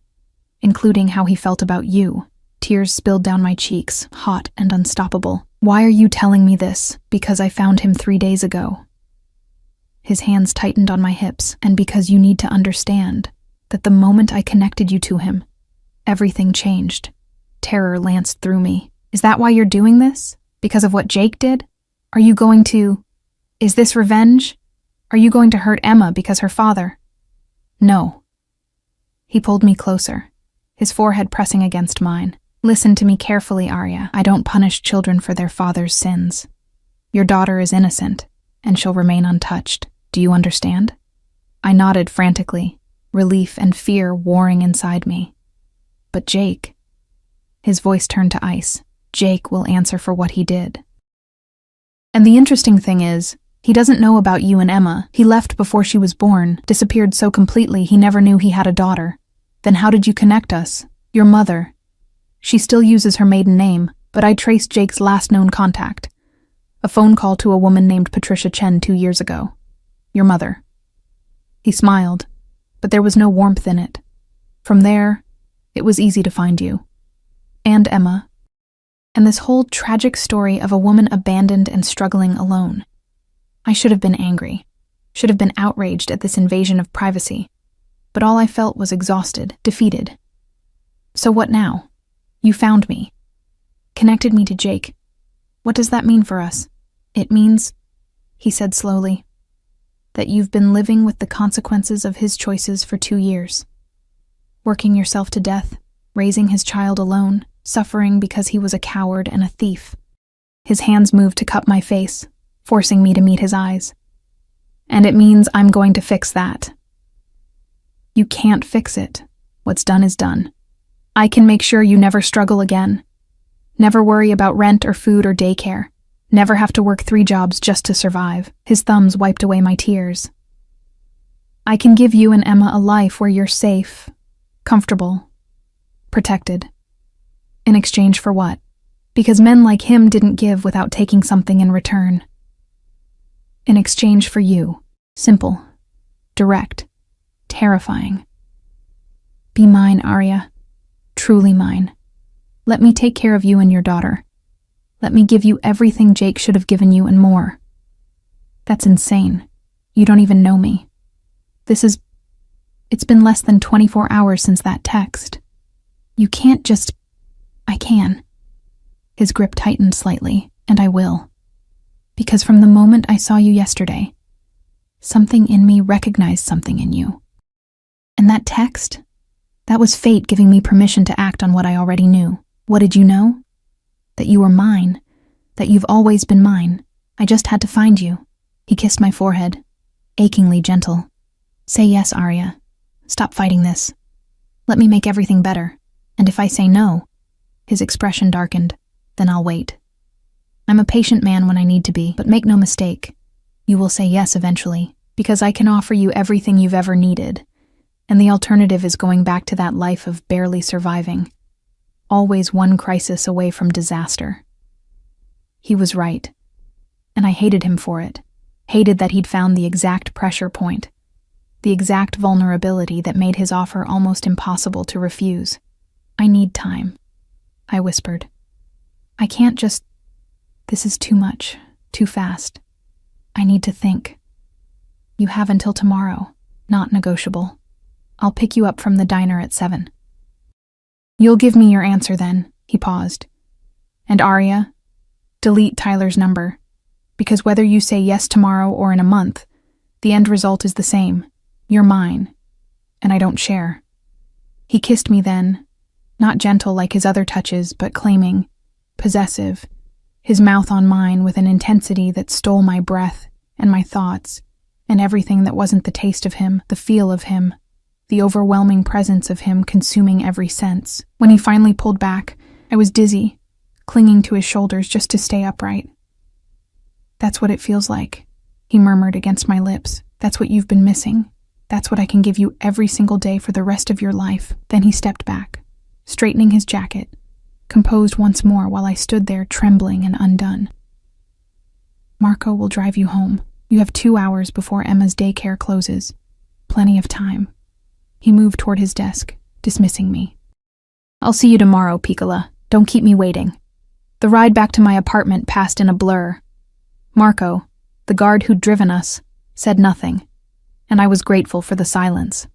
including how he felt about you. Tears spilled down my cheeks, hot and unstoppable. Why are you telling me this? Because I found him 3 days ago. His hands tightened on my hips, and because you need to understand that the moment I connected you to him, everything changed. Terror lanced through me. Is that why you're doing this? Because of what Jake did? Are you going to... Is this revenge? Are you going to hurt Emma because her father... No. He pulled me closer, his forehead pressing against mine. Listen to me carefully, Arya. I don't punish children for their father's sins. Your daughter is innocent, and she'll remain untouched. Do you understand? I nodded frantically, relief and fear warring inside me. But Jake... His voice turned to ice. Jake will answer for what he did. And the interesting thing is, he doesn't know about you and Emma. He left before she was born, disappeared so completely he never knew he had a daughter. Then how did you connect us? Your mother. She still uses her maiden name, but I traced Jake's last known contact. A phone call to a woman named Patricia Chen 2 years ago. Your mother. He smiled, but there was no warmth in it. From there, it was easy to find you. And Emma. And this whole tragic story of a woman abandoned and struggling alone. I should have been angry, should have been outraged at this invasion of privacy, but all I felt was exhausted, defeated. So what now? You found me. Connected me to Jake. What does that mean for us? It means, he said slowly, that you've been living with the consequences of his choices for 2 years. Working yourself to death, raising his child alone, suffering because he was a coward and a thief. His hands moved to cup my face, forcing me to meet his eyes. And it means I'm going to fix that. You can't fix it. What's done is done. I can make sure you never struggle again. Never worry about rent or food or daycare. Never have to work 3 jobs just to survive. His thumbs wiped away my tears. I can give you and Emma a life where you're safe, comfortable, protected. In exchange for what? Because men like him didn't give without taking something in return. In exchange for you. Simple, direct, terrifying. Be mine, Arya. Truly mine. Let me take care of you and your daughter. Let me give you everything Jake should have given you and more. That's insane. You don't even know me. It's been less than 24 hours since that text. You can't just... I can. His grip tightened slightly, and I will. Because from the moment I saw you yesterday, something in me recognized something in you. And that text? That was fate giving me permission to act on what I already knew. What did you know? That you were mine. That you've always been mine. I just had to find you. He kissed my forehead, achingly gentle. Say yes, Arya. Stop fighting this. Let me make everything better. And if I say no, his expression darkened, then I'll wait. I'm a patient man when I need to be, but make no mistake. You will say yes eventually, because I can offer you everything you've ever needed, and the alternative is going back to that life of barely surviving, always one crisis away from disaster. He was right, and I hated him for it, hated that he'd found the exact pressure point, the exact vulnerability that made his offer almost impossible to refuse. I need time, I whispered. I can't just... This is too much, too fast. I need to think. You have until tomorrow. Not negotiable. I'll pick you up from the diner at 7. You'll give me your answer then, he paused. And Arya, delete Tyler's number, because whether you say yes tomorrow or in a month, the end result is the same. You're mine, and I don't share. He kissed me then, not gentle like his other touches, but claiming, possessive, his mouth on mine with an intensity that stole my breath and my thoughts, and everything that wasn't the taste of him, the feel of him, the overwhelming presence of him consuming every sense. When he finally pulled back, I was dizzy, clinging to his shoulders just to stay upright. That's what it feels like, he murmured against my lips. That's what you've been missing. That's what I can give you every single day for the rest of your life. Then he stepped back, straightening his jacket, composed once more while I stood there trembling and undone. Marco will drive you home. You have 2 hours before Emma's daycare closes. Plenty of time. He moved toward his desk, dismissing me. I'll see you tomorrow, Piccola. Don't keep me waiting. The ride back to my apartment passed in a blur. Marco, the guard who'd driven us, said nothing, and I was grateful for the silence.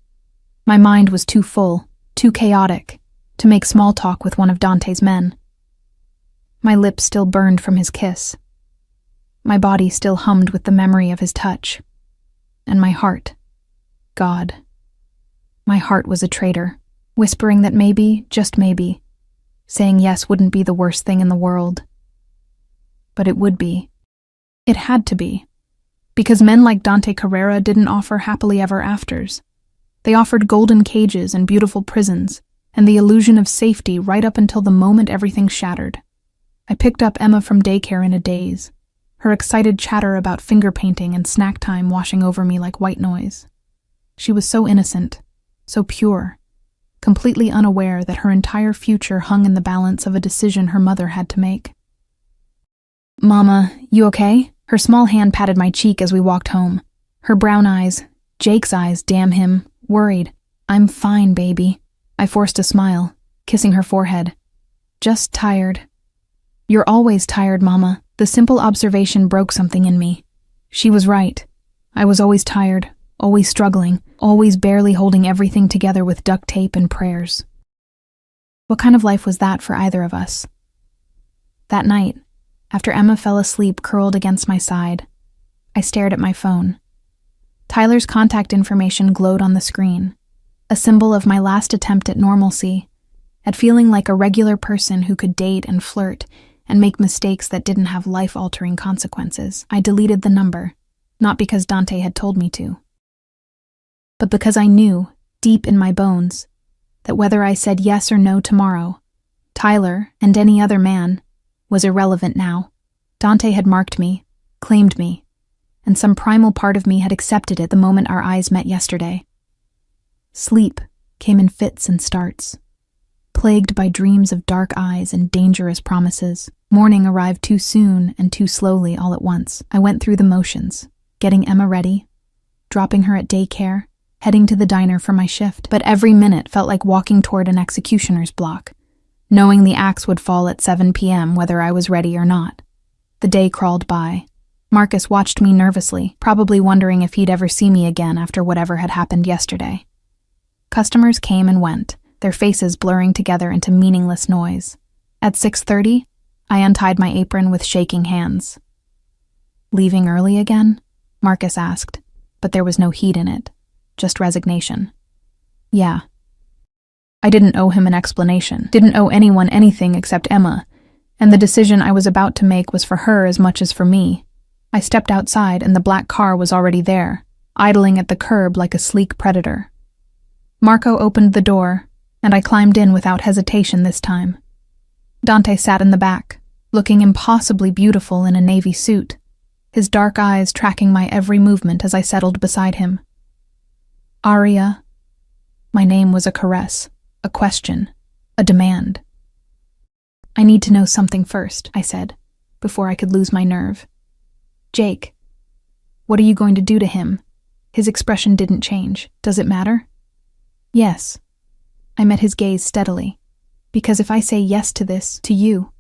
My mind was too full, too chaotic, to make small talk with one of Dante's men. My lips still burned from his kiss. My body still hummed with the memory of his touch. And my heart, God. My heart was a traitor, whispering that maybe, just maybe, saying yes wouldn't be the worst thing in the world. But it would be. It had to be. Because men like Dante Carrera didn't offer happily ever afters. They offered golden cages and beautiful prisons, and the illusion of safety right up until the moment everything shattered. I picked up Emma from daycare in a daze, her excited chatter about finger painting and snack time washing over me like white noise. She was so innocent, so pure, completely unaware that her entire future hung in the balance of a decision her mother had to make. Mama, you okay? Her small hand patted my cheek as we walked home. Her brown eyes, Jake's eyes, damn him, worried. I'm fine, baby. I forced a smile, kissing her forehead. Just tired. You're always tired, Mama. The simple observation broke something in me. She was right. I was always tired, always struggling, always barely holding everything together with duct tape and prayers. What kind of life was that for either of us? That night, after Emma fell asleep curled against my side, I stared at my phone. Tyler's contact information glowed on the screen, a symbol of my last attempt at normalcy, at feeling like a regular person who could date and flirt and make mistakes that didn't have life-altering consequences. I deleted the number, not because Dante had told me to, but because I knew, deep in my bones, that whether I said yes or no tomorrow, Tyler, and any other man, was irrelevant now. Dante had marked me, claimed me, and some primal part of me had accepted it the moment our eyes met yesterday. Sleep came in fits and starts, plagued by dreams of dark eyes and dangerous promises. Morning arrived too soon and too slowly all at once. I went through the motions, getting Emma ready, dropping her at daycare, heading to the diner for my shift. But every minute felt like walking toward an executioner's block, knowing the axe would fall at 7 p.m. whether I was ready or not. The day crawled by. Marcus watched me nervously, probably wondering if he'd ever see me again after whatever had happened yesterday. Customers came and went, their faces blurring together into meaningless noise. At 6:30, I untied my apron with shaking hands. Leaving early again? Marcus asked, but there was no heat in it, just resignation. Yeah. I didn't owe him an explanation, didn't owe anyone anything except Emma, and the decision I was about to make was for her as much as for me. I stepped outside and the black car was already there, idling at the curb like a sleek predator. Marco opened the door, and I climbed in without hesitation this time. Dante sat in the back, looking impossibly beautiful in a navy suit, his dark eyes tracking my every movement as I settled beside him. Arya. My name was a caress, a question, a demand. I need to know something first, I said, before I could lose my nerve. Jake. What are you going to do to him? His expression didn't change. Does it matter? Yes. I met his gaze steadily. Because if I say yes to this, to you,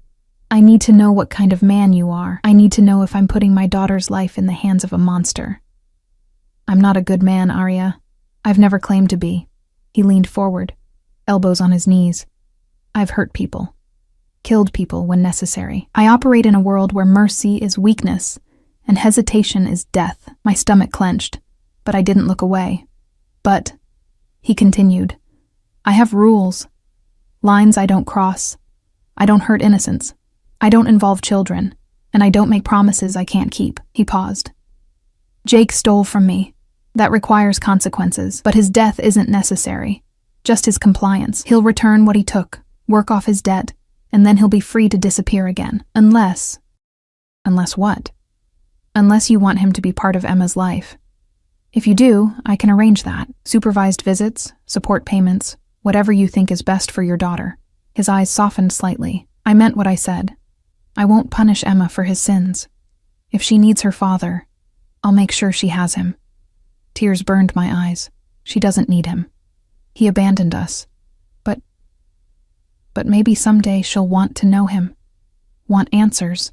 I need to know what kind of man you are. I need to know if I'm putting my daughter's life in the hands of a monster. I'm not a good man, Arya. I've never claimed to be. He leaned forward, elbows on his knees. I've hurt people. Killed people when necessary. I operate in a world where mercy is weakness and hesitation is death. My stomach clenched, but I didn't look away. But, he continued, I have rules. Lines I don't cross. I don't hurt innocents. I don't involve children. And I don't make promises I can't keep. He paused. Jake stole from me. That requires consequences, but his death isn't necessary. Just his compliance. He'll return what he took, work off his debt, and then he'll be free to disappear again. Unless what? Unless you want him to be part of Emma's life. If you do, I can arrange that. Supervised visits, support payments, whatever you think is best for your daughter. His eyes softened slightly. I meant what I said. I won't punish Emma for his sins. If she needs her father, I'll make sure she has him. Tears burned my eyes. She doesn't need him. He abandoned us. But maybe someday she'll want to know him. Want answers.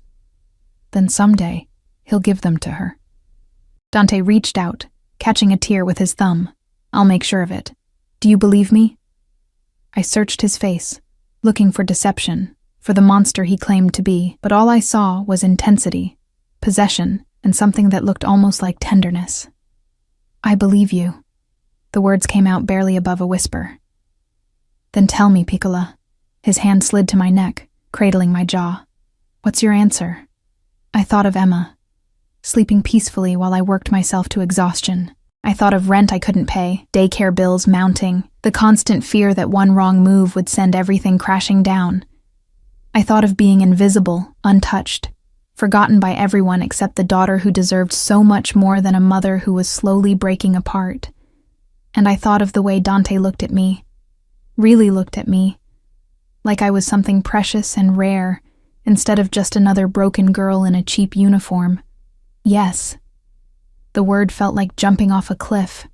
Then someday, he'll give them to her. Dante reached out, catching a tear with his thumb. I'll make sure of it. Do you believe me? I searched his face, looking for deception, for the monster he claimed to be, but all I saw was intensity, possession, and something that looked almost like tenderness. I believe you. The words came out barely above a whisper. Then tell me, Piccola. His hand slid to my neck, cradling my jaw. What's your answer? I thought of Emma, sleeping peacefully while I worked myself to exhaustion. I thought of rent I couldn't pay, daycare bills mounting, the constant fear that one wrong move would send everything crashing down. I thought of being invisible, untouched, forgotten by everyone except the daughter who deserved so much more than a mother who was slowly breaking apart. And I thought of the way Dante looked at me, really looked at me, like I was something precious and rare, instead of just another broken girl in a cheap uniform. Yes. The word felt like jumping off a cliff.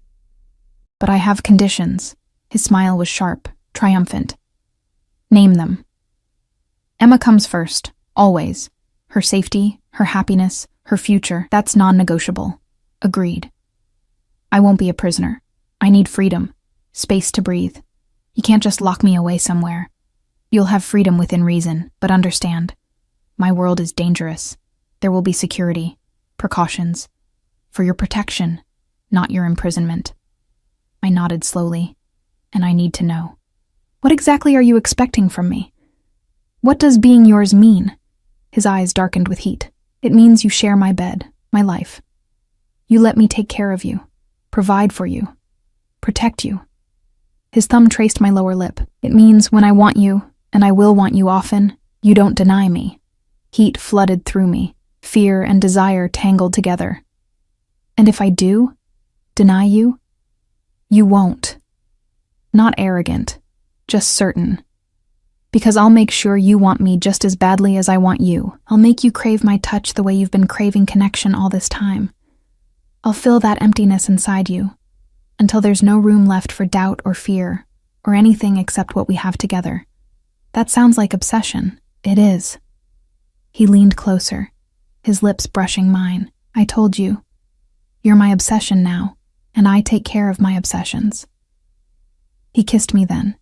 But I have conditions. His smile was sharp, triumphant. Name them. Emma comes first, always. Her safety, her happiness, her future, that's non-negotiable. Agreed. I won't be a prisoner. I need freedom, space to breathe. You can't just lock me away somewhere. You'll have freedom within reason, but understand. My world is dangerous. There will be security, precautions. For your protection, not your imprisonment. I nodded slowly, and I need to know. What exactly are you expecting from me? What does being yours mean? His eyes darkened with heat. It means you share my bed, my life. You let me take care of you, provide for you, protect you. His thumb traced my lower lip. It means when I want you, and I will want you often, you don't deny me. Heat flooded through me, fear and desire tangled together. And if I do deny you, you won't. Not arrogant, just certain. Because I'll make sure you want me just as badly as I want you. I'll make you crave my touch the way you've been craving connection all this time. I'll fill that emptiness inside you, until there's no room left for doubt or fear, or anything except what we have together. That sounds like obsession. It is. He leaned closer, his lips brushing mine. I told you. You're my obsession now, and I take care of my obsessions. He kissed me then,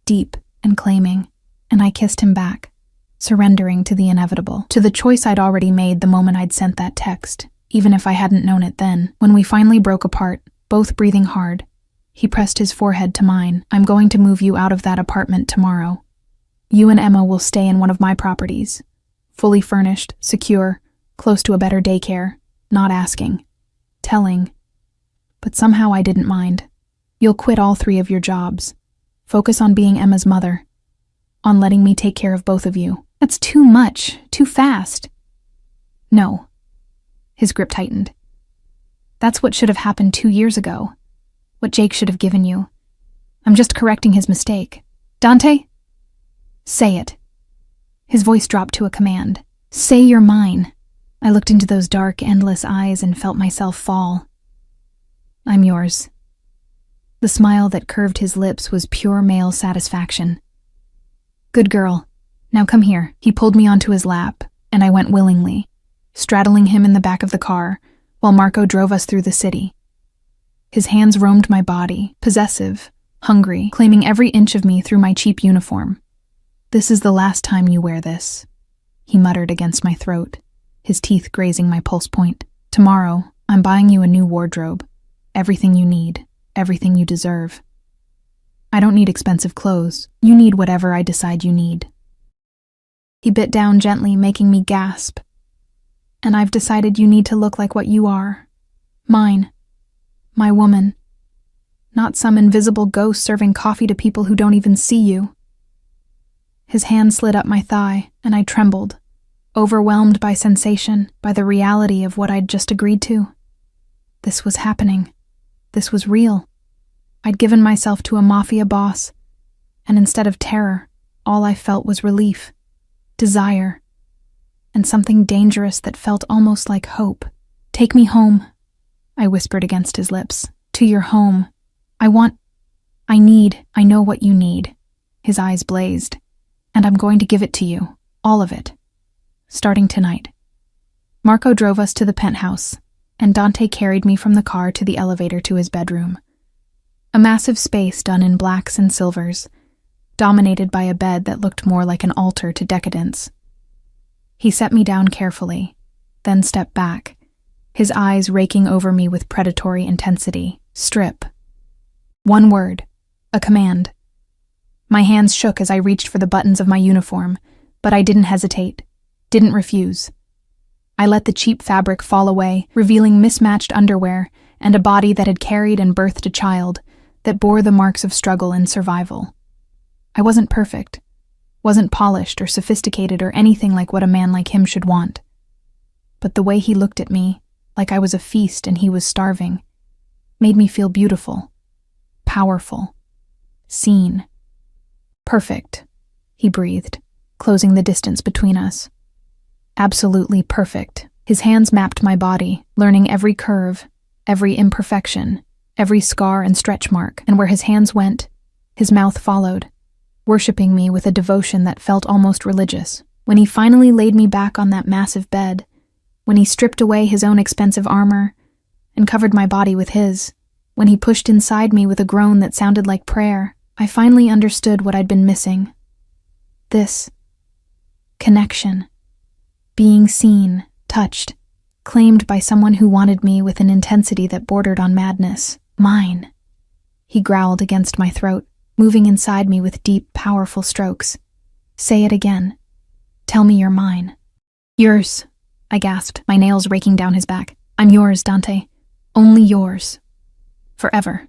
deep and claiming, and I kissed him back, surrendering to the inevitable, to the choice I'd already made the moment I'd sent that text, even if I hadn't known it then. When we finally broke apart, both breathing hard, he pressed his forehead to mine. I'm going to move you out of that apartment tomorrow. You and Emma will stay in one of my properties, fully furnished, secure, close to a better daycare, not asking, telling. But somehow I didn't mind. You'll quit all 3 of your jobs. Focus on being Emma's mother, on letting me take care of both of you. That's too much, too fast. No. His grip tightened. That's what should have happened 2 years ago. What Jake should have given you. I'm just correcting his mistake. Dante? Say it. His voice dropped to a command. Say you're mine. I looked into those dark, endless eyes and felt myself fall. I'm yours. The smile that curved his lips was pure male satisfaction. Good girl. Now come here. He pulled me onto his lap, and I went willingly, straddling him in the back of the car, while Marco drove us through the city. His hands roamed my body, possessive, hungry, claiming every inch of me through my cheap uniform. "This is the last time you wear this," he muttered against my throat, his teeth grazing my pulse point. "Tomorrow, I'm buying you a new wardrobe. Everything you need, everything you deserve. I don't need expensive clothes. You need whatever I decide you need." He bit down gently, making me gasp. "And I've decided you need to look like what you are. Mine. My woman. Not some invisible ghost serving coffee to people who don't even see you." His hand slid up my thigh, and I trembled, overwhelmed by sensation, by the reality of what I'd just agreed to. This was happening. This was real. I'd given myself to a Mafia boss, and instead of terror, all I felt was relief, desire, and something dangerous that felt almost like hope. "Take me home," I whispered against his lips. "To your home. I know what you need." His eyes blazed. "And I'm going to give it to you. All of it. Starting tonight." Marco drove us to the penthouse, and Dante carried me from the car to the elevator to his bedroom. A massive space done in blacks and silvers, dominated by a bed that looked more like an altar to decadence. He set me down carefully, then stepped back, his eyes raking over me with predatory intensity. "Strip." One word, a command. My hands shook as I reached for the buttons of my uniform, but I didn't hesitate, didn't refuse. I let the cheap fabric fall away, revealing mismatched underwear and a body that had carried and birthed a child that bore the marks of struggle and survival. I wasn't perfect, wasn't polished or sophisticated or anything like what a man like him should want. But the way he looked at me, like I was a feast and he was starving, made me feel beautiful, powerful, seen. "Perfect," he breathed, closing the distance between us. Absolutely perfect. His hands mapped my body, learning every curve, every imperfection, every scar and stretch mark, and where his hands went, his mouth followed, worshipping me with a devotion that felt almost religious. When he finally laid me back on that massive bed, when he stripped away his own expensive armor and covered my body with his, when he pushed inside me with a groan that sounded like prayer, I finally understood what I'd been missing. This connection. Being seen, touched, claimed by someone who wanted me with an intensity that bordered on madness. "Mine," he growled against my throat, moving inside me with deep, powerful strokes. "Say it again. Tell me you're mine." "Yours," I gasped, my nails raking down his back. "I'm yours, Dante. Only yours. Forever."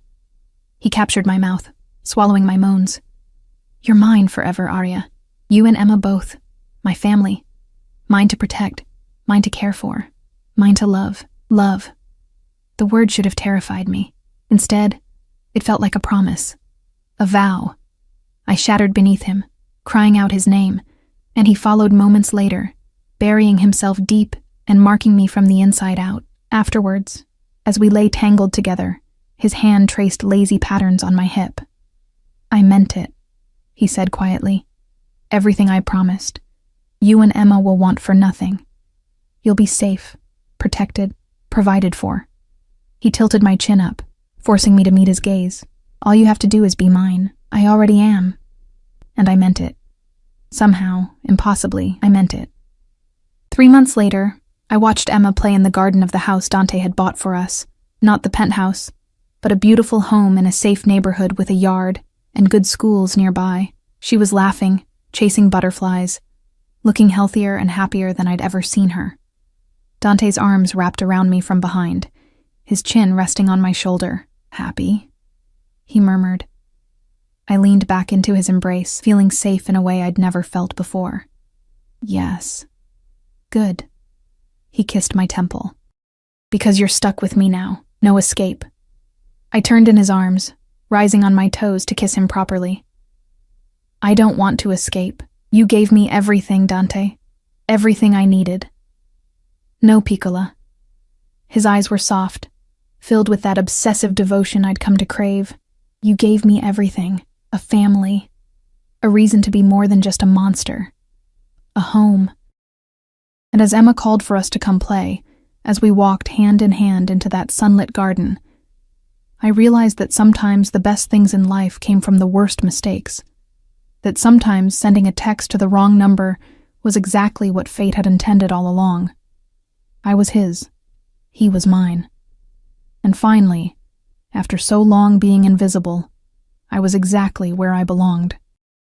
He captured my mouth, swallowing my moans. "You're mine forever, Arya. You and Emma both. My family. Mine to protect, mine to care for, mine to love. Love." The word should have terrified me. Instead, it felt like a promise, a vow. I shattered beneath him, crying out his name, and he followed moments later, burying himself deep and marking me from the inside out. Afterwards, as we lay tangled together, his hand traced lazy patterns on my hip. "I meant it," he said quietly. "Everything I promised. You and Emma will want for nothing. You'll be safe, protected, provided for." He tilted my chin up, forcing me to meet his gaze. "All you have to do is be mine. I already am." And I meant it. Somehow, impossibly, I meant it. 3 months later, I watched Emma play in the garden of the house Dante had bought for us. Not the penthouse, but a beautiful home in a safe neighborhood with a yard and good schools nearby. She was laughing, chasing butterflies, looking healthier and happier than I'd ever seen her. Dante's arms wrapped around me from behind, his chin resting on my shoulder. "Happy?" he murmured. I leaned back into his embrace, feeling safe in a way I'd never felt before. "Yes." "Good." He kissed my temple. "Because you're stuck with me now. No escape." I turned in his arms, rising on my toes to kiss him properly. "I don't want to escape. You gave me everything, Dante. Everything I needed." "No, Piccola." His eyes were soft, filled with that obsessive devotion I'd come to crave. "You gave me everything. A family. A reason to be more than just a monster. A home." And as Emma called for us to come play, as we walked hand in hand into that sunlit garden, I realized that sometimes the best things in life came from the worst mistakes. That sometimes sending a text to the wrong number was exactly what fate had intended all along. I was his. He was mine. And finally, after so long being invisible, I was exactly where I belonged.